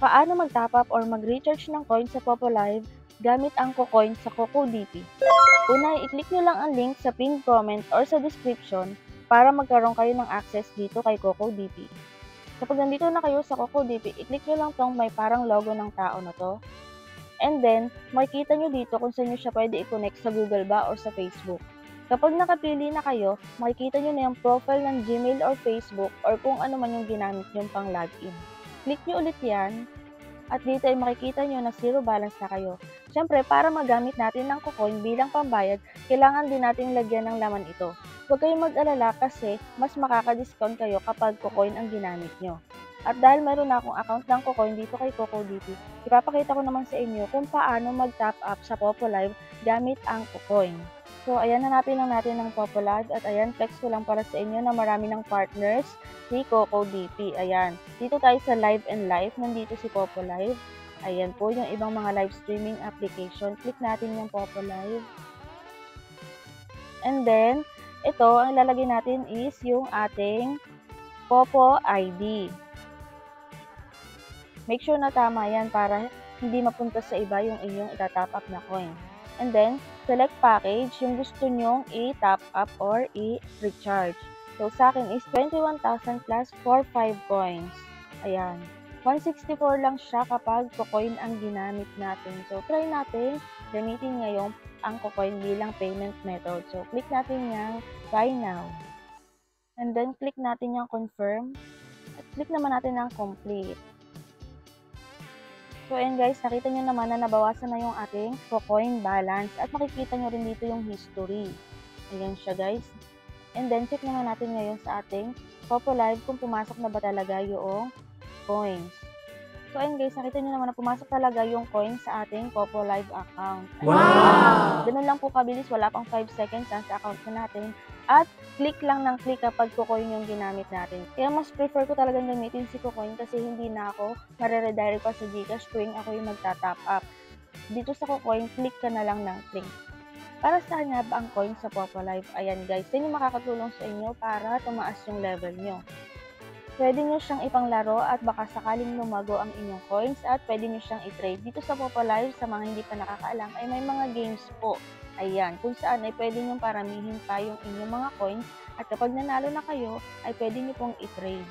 Paano mag-top up or mag-recharge ng coin sa Popolive gamit ang KuCoin sa CocoDP? Una, i-click nyo lang ang link sa pinned comment or sa description para magkaroon kayo ng access dito kay CocoDP. Kapag nandito na kayo sa CocoDP, i-click nyo lang tong may parang logo ng tao na to. And then, makikita nyo dito kung saan nyo siya pwede i-connect sa Google ba or sa Facebook. Kapag nakapili na kayo, makikita nyo na yung profile ng Gmail or Facebook or kung ano man yung ginamit nyo pang login. Click nyo ulit yan at dito ay makikita nyo na zero balance na kayo. Siyempre, para magamit natin ng KuCoin bilang pambayad, kailangan din natin lagyan ng laman ito. Huwag kayong mag-alala kasi mas makaka-discount kayo kapag KuCoin ang ginamit nyo. At dahil meron na akong account ng KuCoin dito kay CocoDP, ipapakita ko naman sa inyo kung paano mag-top up sa Popolive gamit ang KuCoin. So, ayan, hanapin lang natin ng Popolive at ayan, flex ko lang para sa inyo na marami ng partners si CocoDP. Ayan, dito tayo sa Live and Live, nandito si Popolive. Ayan po yung ibang mga live streaming application. Click natin yung Popolive. And then, ito, ang ilalagay natin is yung ating Popo ID. Make sure na tama yan para hindi mapunta sa iba yung inyong itatop up na coin. And then, select package yung gusto nyong i-top up or i-recharge. So, sa akin is 21,000 plus for 5 coins. Ayan. 164 lang siya kapag KuCoin ang ginamit natin. So, try natin gamitin ngayon ang KuCoin bilang payment method. So, click natin yung buy now. And then, click natin yung confirm. At click naman natin ang complete. So, ayan guys, nakita nyo naman na nabawasan na yung ating KuCoin balance at makikita nyo rin dito yung history. Ayan siya guys. And then, check naman natin ngayon sa ating Popolive kung pumasok na ba talaga yung coins. So, ayan guys, nakita nyo naman na pumasok talaga yung coins sa ating Popolive account. Ayan. Wow! Ganun lang po kabilis, wala pang 5 seconds sa account na natin. At click lang ng click kapag KuCoin yung ginamit natin. Kaya mas prefer ko talagang gamitin si KuCoin kasi hindi na ako mare-redirect pa sa Gcash tuwing ako yung magta-top up. Dito sa KuCoin, click ka na lang ng click. Para saan nga ba ang coin sa Popolive? Ayan guys, yan yung makakatulong sa inyo para tumaas yung level nyo. Pwede nyo siyang ipanglaro at baka sakaling lumago ang inyong coins at pwede nyo siyang i-trade. Dito sa Popolive, sa mga hindi pa nakakaalam, ay may mga games po. Ayan, kung saan ay pwede nyo paramihin pa yung inyong mga coins at kapag nanalo na kayo, ay pwede nyo pong i-trade.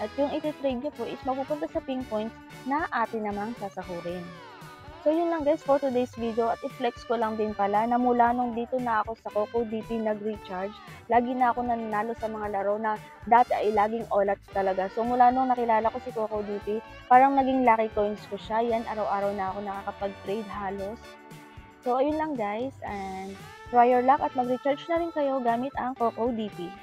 At yung i-trade nyo po is mapupunta sa ping points na atin namang sasahurin. So yun lang guys for today's video at i-flex ko lang din pala na mula nung dito na ako sa CocoDP nag-recharge, lagi na ako nanalo sa mga laro na dati ay laging olats talaga. So mula nung nakilala ko si CocoDP, parang naging lucky coins ko siya. Yan, araw-araw na ako nakakapag-trade halos. So ayun lang guys and try your luck at mag-recharge na rin kayo gamit ang CocoDP.